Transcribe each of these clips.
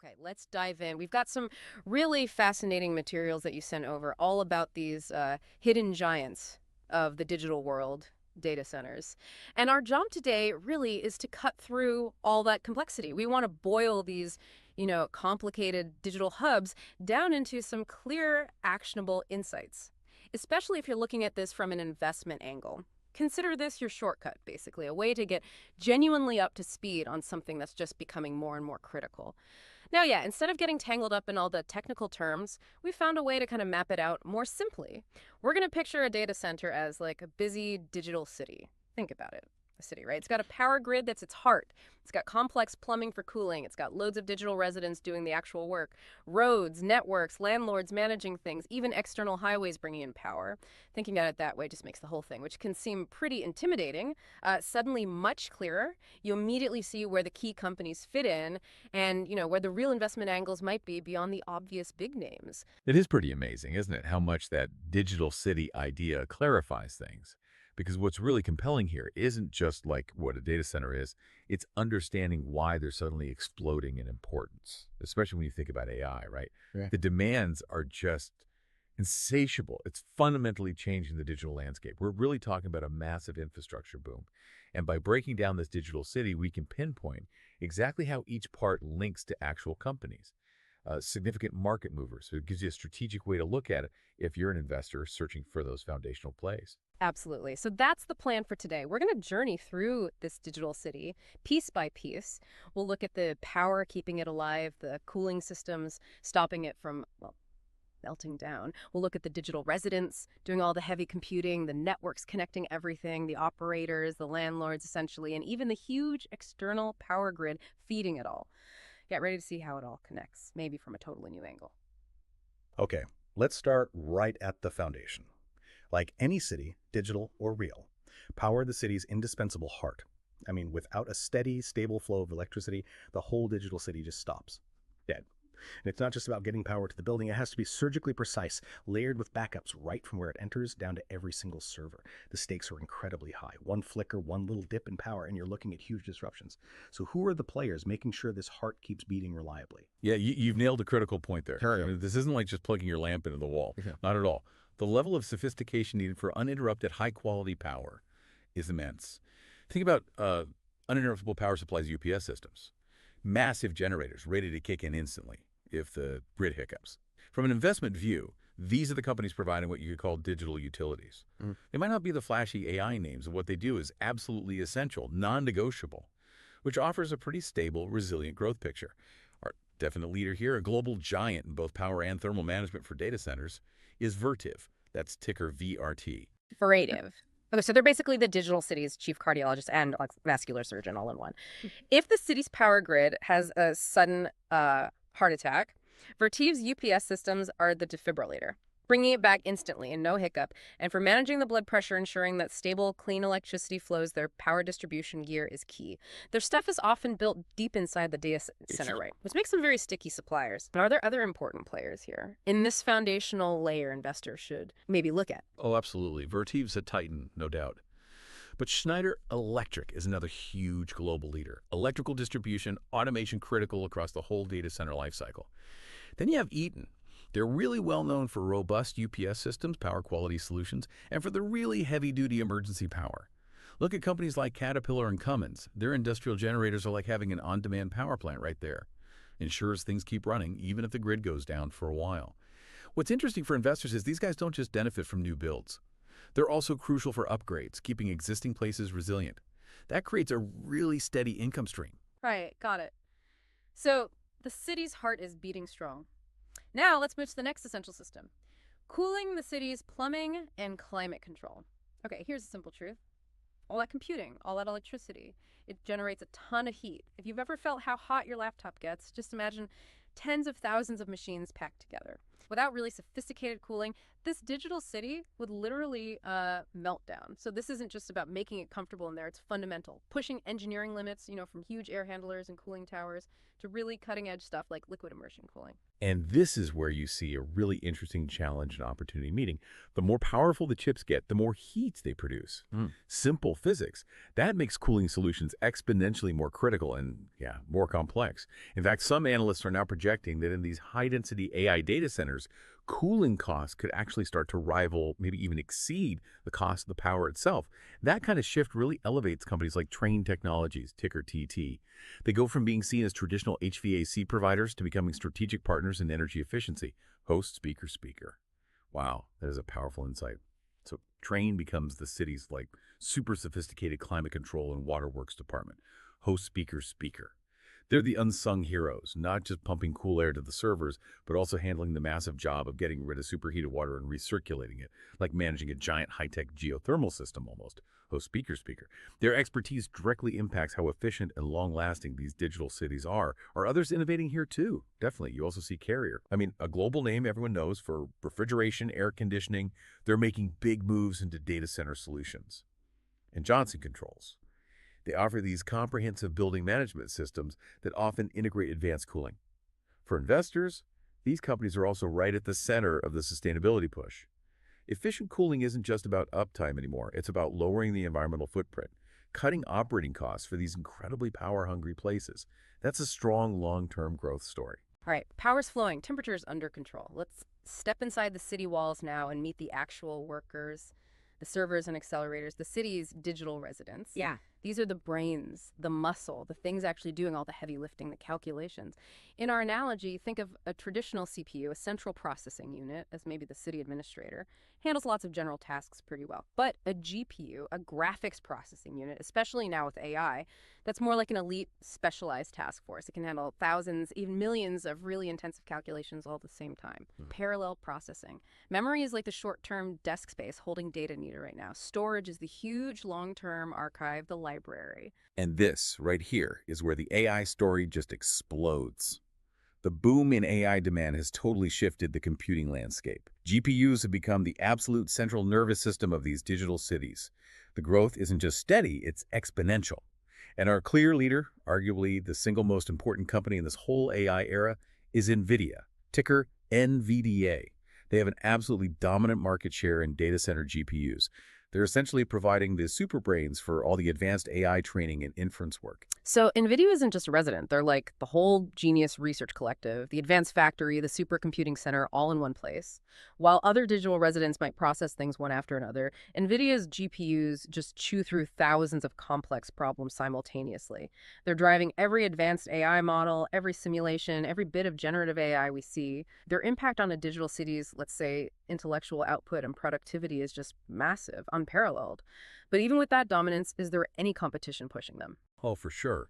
Okay, let's dive in. We've got some really fascinating materials that you sent over, all about these hidden giants of the digital world, data centers. And our job today really is to cut through all that complexity. We want to boil these, complicated digital hubs down into some clear, actionable insights, especially if you're looking at this from an investment angle. Consider this your shortcut, basically, a way to get genuinely up to speed on something that's just becoming more and more critical. Now, yeah, instead of getting tangled up in all the technical terms, we found a way to kind of map it out more simply. We're going to picture a data center as like a busy digital city. Think about it. A city, right? It's got a power grid that's its heart. It's got complex plumbing for cooling. It's got loads of digital residents doing the actual work. Roads, networks, landlords managing things, even external highways bringing in power. Thinking about it that way just makes the whole thing, which can seem pretty intimidating, suddenly much clearer. You immediately see where the key companies fit in and, where the real investment angles might be beyond the obvious big names. It is pretty amazing, isn't it, how much that digital city idea clarifies things. Because what's really compelling here isn't just like what a data center is, it's understanding why they're suddenly exploding in importance, especially when you think about AI, right? Yeah. The demands are just insatiable. It's fundamentally changing the digital landscape. We're really talking about a massive infrastructure boom. And by breaking down this digital city, we can pinpoint exactly how each part links to actual companies. Significant market movers. So it gives you a strategic way to look at it if you're an investor searching for those foundational plays. Absolutely. So that's the plan for today. We're going to journey through this digital city piece by piece. We'll look at the power keeping it alive, the cooling systems stopping it from, well, melting down. We'll look at the digital residents doing all the heavy computing, the networks connecting everything, the operators, the landlords essentially, and even the huge external power grid feeding it all. Get ready to see how it all connects, maybe from a totally new angle. Okay, let's start right at the foundation. Like any city, digital or real, power the city's indispensable heart. I mean, without a steady, stable flow of electricity, the whole digital city just stops. Dead. And it's not just about getting power to the building, it has to be surgically precise, layered with backups right from where it enters down to every single server. The stakes are incredibly high. One flicker, one little dip in power, and you're looking at huge disruptions. So who are the players making sure this heart keeps beating reliably? Yeah, you've nailed a critical point there. Sure. I mean, this isn't like just plugging your lamp into the wall. Yeah. Not at all. The level of sophistication needed for uninterrupted high-quality power is immense. Think about uninterruptible power supplies UPS systems. Massive generators ready to kick in instantly if the grid hiccups. From an investment view, these are the companies providing what you could call digital utilities. They might not be the flashy AI names, and what they do is absolutely essential, non-negotiable, which offers a pretty stable, resilient growth picture. Our definite leader here, a global giant in both power and thermal management for data centers, is Vertiv. That's ticker VRT. Vertiv. Okay, so they're basically the digital city's chief cardiologist and vascular surgeon all in one. If the city's power grid has a sudden heart attack, Vertiv's UPS systems are the defibrillator, bringing it back instantly and no hiccup. And for managing the blood pressure, ensuring that stable, clean electricity flows, their power distribution gear is key. Their stuff is often built deep inside the data center, right? Which makes them very sticky suppliers. Are there other important players here in this foundational layer investors should maybe look at? Oh, absolutely. Vertiv's a titan, no doubt. But Schneider Electric is another huge global leader. Electrical distribution, automation critical across the whole data center lifecycle. Then you have Eaton. They're really well known for robust UPS systems, power quality solutions, and for the really heavy-duty emergency power. Look at companies like Caterpillar and Cummins. Their industrial generators are like having an on-demand power plant right there. Ensures things keep running, even if the grid goes down for a while. What's interesting for investors is these guys don't just benefit from new builds. They're also crucial for upgrades, keeping existing places resilient. That creates a really steady income stream. Right, got it. So the city's heart is beating strong. Now let's move to the next essential system. Cooling the city's plumbing and climate control. Okay, here's a simple truth. All that computing, all that electricity, it generates a ton of heat. If you've ever felt how hot your laptop gets, just imagine tens of thousands of machines packed together. Without really sophisticated cooling, this digital city would literally melt down. So this isn't just about making it comfortable in there. It's fundamental. Pushing engineering limits, from huge air handlers and cooling towers to really cutting edge stuff like liquid immersion cooling. And this is where you see a really interesting challenge and opportunity meeting. The more powerful the chips get, the more heat they produce. Simple physics. That makes cooling solutions exponentially more critical and, more complex. In fact, some analysts are now projecting that in these high-density AI data centers, cooling costs could actually start to rival, maybe even exceed the cost of the power itself. That kind of shift really elevates companies like Trane Technologies, ticker TT. They go from being seen as traditional HVAC providers to becoming strategic partners in energy efficiency. Host, speaker, speaker. Wow, that is a powerful insight. So Trane becomes the city's super sophisticated climate control and waterworks department. Host, speaker, speaker. They're the unsung heroes, not just pumping cool air to the servers, but also handling the massive job of getting rid of superheated water and recirculating it, like managing a giant high-tech geothermal system almost. Host, speaker, speaker. Their expertise directly impacts how efficient and long-lasting these digital cities are. Are others innovating here too? Definitely. You also see Carrier. I mean, a global name everyone knows for refrigeration, air conditioning. They're making big moves into data center solutions. And Johnson Controls. They offer these comprehensive building management systems that often integrate advanced cooling. For investors, these companies are also right at the center of the sustainability push. Efficient cooling isn't just about uptime anymore. It's about lowering the environmental footprint, cutting operating costs for these incredibly power-hungry places. That's a strong long-term growth story. All right, power's flowing, temperature's under control. Let's step inside the city walls now and meet the actual workers, the servers and accelerators, the city's digital residents. Yeah. These are the brains, the muscle, the things actually doing all the heavy lifting, the calculations. In our analogy, think of a traditional CPU, a central processing unit, as maybe the city administrator, handles lots of general tasks pretty well. But a GPU, a graphics processing unit, especially now with AI, that's more like an elite specialized task force. It can handle thousands, even millions of really intensive calculations all at the same time. Parallel processing. Memory is like the short-term desk space holding data needed right now. Storage is the huge long-term archive, the library. And this, right here, is where the AI story just explodes. The boom in AI demand has totally shifted the computing landscape. GPUs have become the absolute central nervous system of these digital cities. The growth isn't just steady, it's exponential. And our clear leader, arguably the single most important company in this whole AI era, is NVIDIA, ticker NVDA. They have an absolutely dominant market share in data center GPUs. They're essentially providing the super brains for all the advanced AI training and inference work. So NVIDIA isn't just a resident. They're like the whole genius research collective, the advanced factory, the supercomputing center, all in one place. While other digital residents might process things one after another, NVIDIA's GPUs just chew through thousands of complex problems simultaneously. They're driving every advanced AI model, every simulation, every bit of generative AI we see. Their impact on a digital city's, let's say, intellectual output and productivity is just massive, unparalleled. But even with that dominance, is there any competition pushing them? Oh, for sure.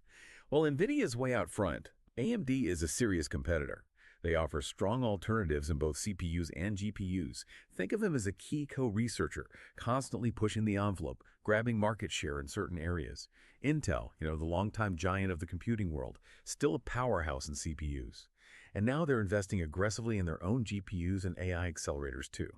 Well, NVIDIA is way out front. AMD is a serious competitor. They offer strong alternatives in both CPUs and GPUs. Think of them as a key co-researcher, constantly pushing the envelope, grabbing market share in certain areas. Intel, the longtime giant of the computing world, still a powerhouse in CPUs. And now they're investing aggressively in their own GPUs and AI accelerators too.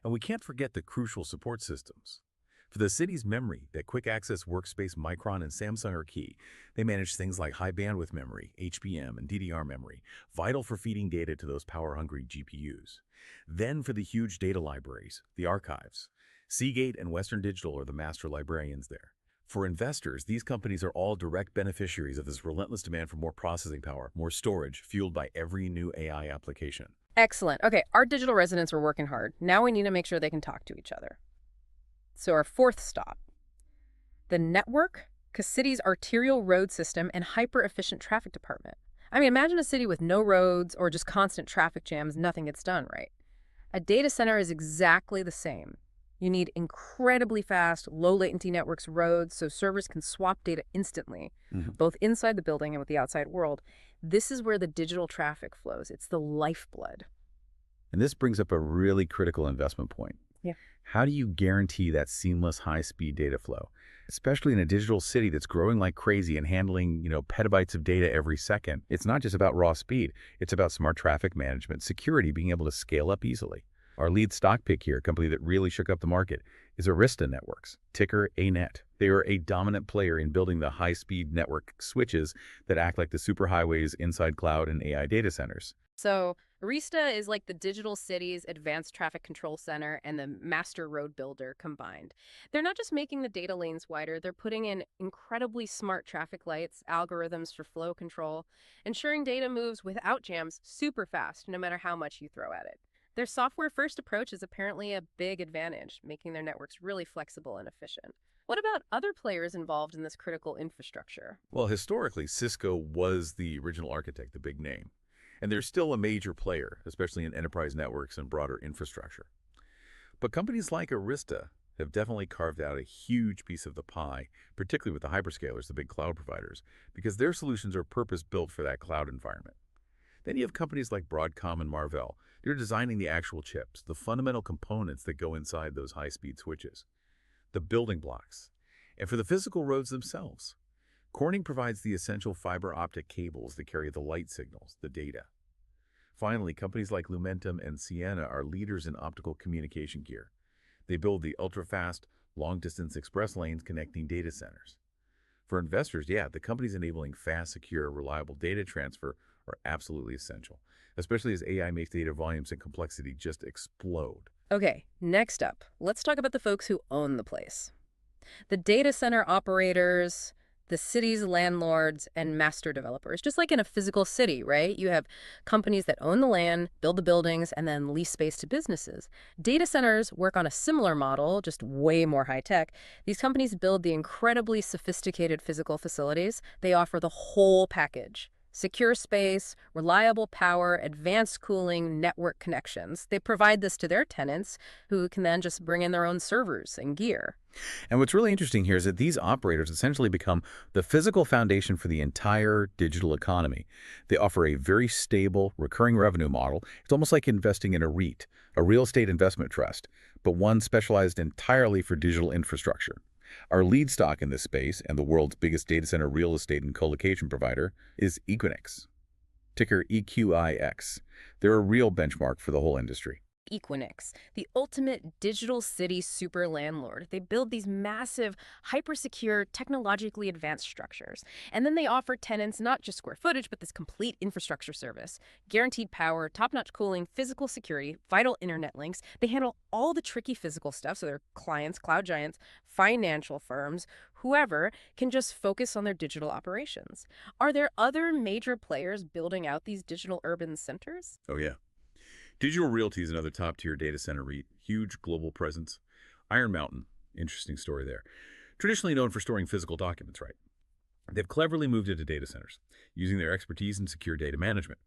And we can't forget the crucial support systems. For the city's memory, that quick access workspace Micron and Samsung are key. They manage things like high bandwidth memory, HBM, and DDR memory, vital for feeding data to those power-hungry GPUs. Then for the huge data libraries, the archives. Seagate and Western Digital are the master librarians there. For investors, these companies are all direct beneficiaries of this relentless demand for more processing power, more storage, fueled by every new AI application. Excellent. Okay, our digital residents are working hard. Now we need to make sure they can talk to each other. So our fourth stop, the network, city's arterial road system, and hyper-efficient traffic department. I mean, imagine a city with no roads or just constant traffic jams, nothing gets done, right? A data center is exactly the same. You need incredibly fast, low-latency networks roads so servers can swap data instantly, both inside the building and with the outside world. This is where the digital traffic flows. It's the lifeblood. And this brings up a really critical investment point. Yeah. How do you guarantee that seamless high-speed data flow, especially in a digital city that's growing like crazy and handling, petabytes of data every second? It's not just about raw speed. It's about smart traffic management, security, being able to scale up easily. Our lead stock pick here, a company that really shook up the market, is Arista Networks, ticker ANET. They are a dominant player in building the high-speed network switches that act like the superhighways inside cloud and AI data centers. So Arista is like the digital city's advanced traffic control center and the master road builder combined. They're not just making the data lanes wider, they're putting in incredibly smart traffic lights, algorithms for flow control, ensuring data moves without jams super fast, no matter how much you throw at it. Their software-first approach is apparently a big advantage, making their networks really flexible and efficient. What about other players involved in this critical infrastructure? Well, historically, Cisco was the original architect, the big name. And they're still a major player, especially in enterprise networks and broader infrastructure. But companies like Arista have definitely carved out a huge piece of the pie, particularly with the hyperscalers, the big cloud providers, because their solutions are purpose-built for that cloud environment. Then you have companies like Broadcom and Marvell. They're designing the actual chips, the fundamental components that go inside those high-speed switches, the building blocks, and for the physical roads themselves. Corning provides the essential fiber optic cables that carry the light signals, the data. Finally, companies like Lumentum and Ciena are leaders in optical communication gear. They build the ultra-fast, long-distance express lanes connecting data centers. For investors, the companies enabling fast, secure, reliable data transfer are absolutely essential, especially as AI makes data volumes and complexity just explode. Okay, next up, let's talk about the folks who own the place. The data center operators, the city's landlords, and master developers. Just like in a physical city, right? You have companies that own the land, build the buildings, and then lease space to businesses. Data centers work on a similar model, just way more high-tech. These companies build the incredibly sophisticated physical facilities. They offer the whole package. Secure space, reliable power, advanced cooling, network connections. They provide this to their tenants, who can then just bring in their own servers and gear. And what's really interesting here is that these operators essentially become the physical foundation for the entire digital economy. They offer a very stable, recurring revenue model. It's almost like investing in a REIT, a real estate investment trust, but one specialized entirely for digital infrastructure. Our lead stock in this space, and the world's biggest data center real estate and colocation provider, is Equinix, ticker EQIX. They're a real benchmark for the whole industry. Equinix, the ultimate digital city super landlord. They build these massive, hyper-secure, technologically advanced structures. And then they offer tenants not just square footage, but this complete infrastructure service. Guaranteed power, top-notch cooling, physical security, vital internet links. They handle all the tricky physical stuff, so their clients, cloud giants, financial firms, whoever, can just focus on their digital operations. Are there other major players building out these digital urban centers? Oh, yeah. Digital Realty is another top-tier data center REIT, huge global presence. Iron Mountain, interesting story there. Traditionally known for storing physical documents, right? They've cleverly moved into data centers, using their expertise in secure data management.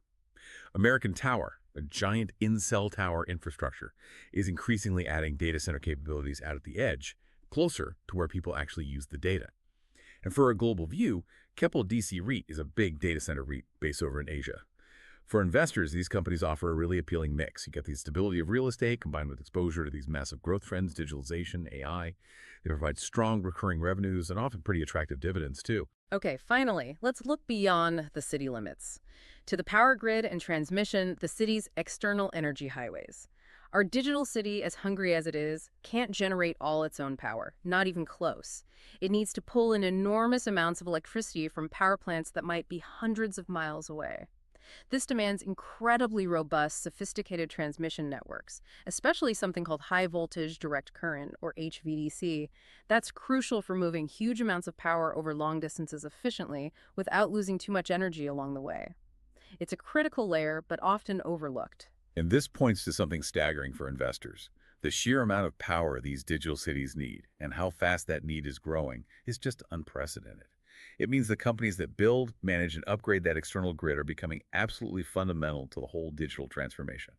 American Tower, a giant in-cell tower infrastructure, is increasingly adding data center capabilities out at the edge, closer to where people actually use the data. And for a global view, Keppel DC REIT is a big data center REIT based over in Asia. For investors, these companies offer a really appealing mix. You get the stability of real estate combined with exposure to these massive growth trends, digitalization, AI. They provide strong recurring revenues and often pretty attractive dividends, too. Okay, finally, let's look beyond the city limits to the power grid and transmission, the city's external energy highways. Our digital city, as hungry as it is, can't generate all its own power, not even close. It needs to pull in enormous amounts of electricity from power plants that might be hundreds of miles away. This demands incredibly robust, sophisticated transmission networks, especially something called high voltage direct current, or HVDC. That's crucial for moving huge amounts of power over long distances efficiently without losing too much energy along the way. It's a critical layer, but often overlooked. And this points to something staggering for investors. The sheer amount of power these digital cities need and how fast that need is growing is just unprecedented. It means the companies that build, manage, and upgrade that external grid are becoming absolutely fundamental to the whole digital transformation.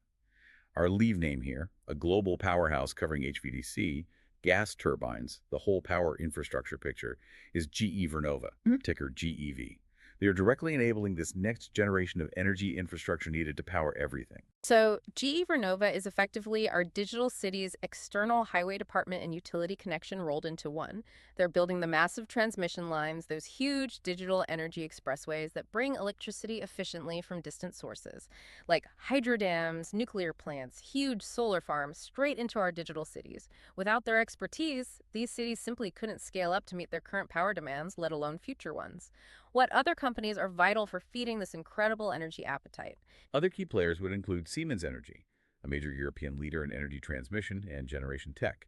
Our lead name here, a global powerhouse covering HVDC, gas turbines, the whole power infrastructure picture, is GE Vernova, ticker GEV. They are directly enabling this next generation of energy infrastructure needed to power everything. So, GE Vernova is effectively our digital city's external highway department and utility connection rolled into one. They're building the massive transmission lines, those huge digital energy expressways that bring electricity efficiently from distant sources, like hydro dams, nuclear plants, huge solar farms, straight into our digital cities. Without their expertise, these cities simply couldn't scale up to meet their current power demands, let alone future ones. What other companies are vital for feeding this incredible energy appetite? Other key players would include Siemens Energy, a major European leader in energy transmission and generation tech.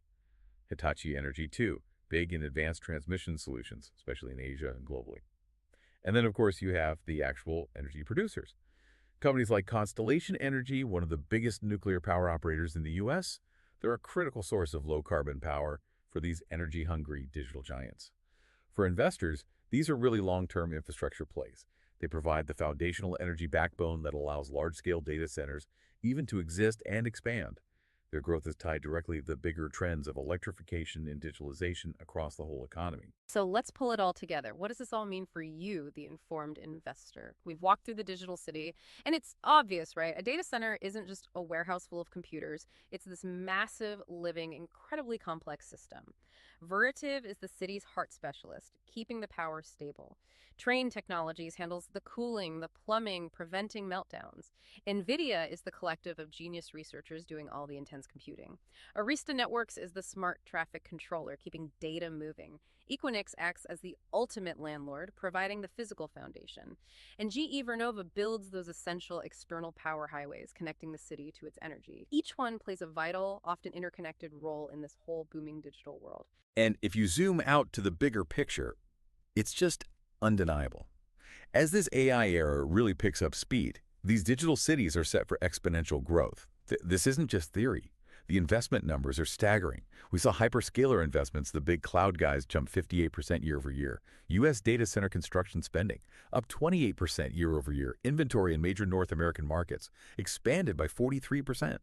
Hitachi Energy, too, big in advanced transmission solutions, especially in Asia and globally. And then, of course, you have the actual energy producers. Companies like Constellation Energy, one of the biggest nuclear power operators in the U.S., they're a critical source of low-carbon power for these energy-hungry digital giants. For investors, these are really long-term infrastructure plays. They provide the foundational energy backbone that allows large-scale data centers even to exist and expand. Their growth is tied directly to the bigger trends of electrification and digitalization across the whole economy. So let's pull it all together. What does this all mean for you, the informed investor? We've walked through the digital city, and it's obvious, right? A data center isn't just a warehouse full of computers. It's this massive, living, incredibly complex system. Vertiv is the city's heart specialist, keeping the power stable. Trane Technologies handles the cooling, the plumbing, preventing meltdowns. NVIDIA is the collective of genius researchers doing all the intense computing. Arista Networks is the smart traffic controller, keeping data moving. Equinix acts as the ultimate landlord, providing the physical foundation. And GE Vernova builds those essential external power highways connecting the city to its energy. Each one plays a vital, often interconnected role in this whole booming digital world. And if you zoom out to the bigger picture, it's just undeniable. As this AI era really picks up speed, these digital cities are set for exponential growth. This isn't just theory. The investment numbers are staggering. We saw hyperscaler investments, the big cloud guys, jump 58% year over year. U.S. data center construction spending up 28% year over year. Inventory in major North American markets expanded by 43%.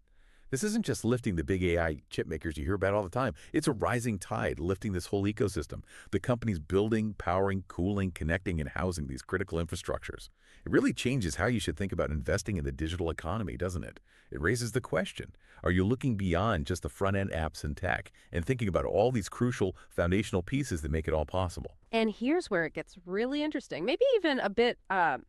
This isn't just lifting the big AI chip makers you hear about all the time. It's a rising tide lifting this whole ecosystem. The companies building, powering, cooling, connecting, and housing these critical infrastructures. It really changes how you should think about investing in the digital economy, doesn't it? It raises the question, are you looking beyond just the front-end apps and tech and thinking about all these crucial foundational pieces that make it all possible? And here's where it gets really interesting, maybe even a bit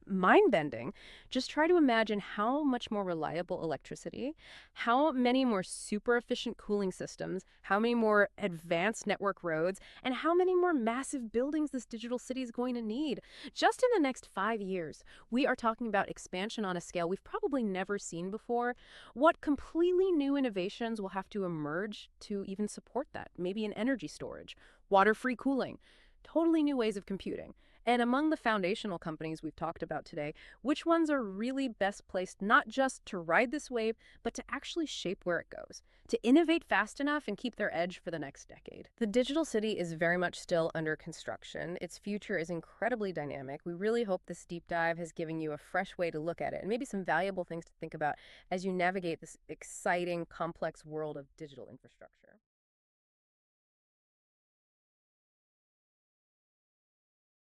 mind-bending. Just try to imagine how much more reliable electricity, how many more super efficient cooling systems, how many more advanced network roads, and how many more massive buildings this digital city is going to need. Just in the next 5 years, we are talking about expansion on a scale we've probably never seen before. What completely new innovations will have to emerge to even support that? Maybe in energy storage, water-free cooling, totally new ways of computing. And among the foundational companies we've talked about today, which ones are really best placed not just to ride this wave, but to actually shape where it goes, to innovate fast enough and keep their edge for the next decade? The digital city is very much still under construction. Its future is incredibly dynamic. We really hope this deep dive has given you a fresh way to look at it and maybe some valuable things to think about as you navigate this exciting, complex world of digital infrastructure.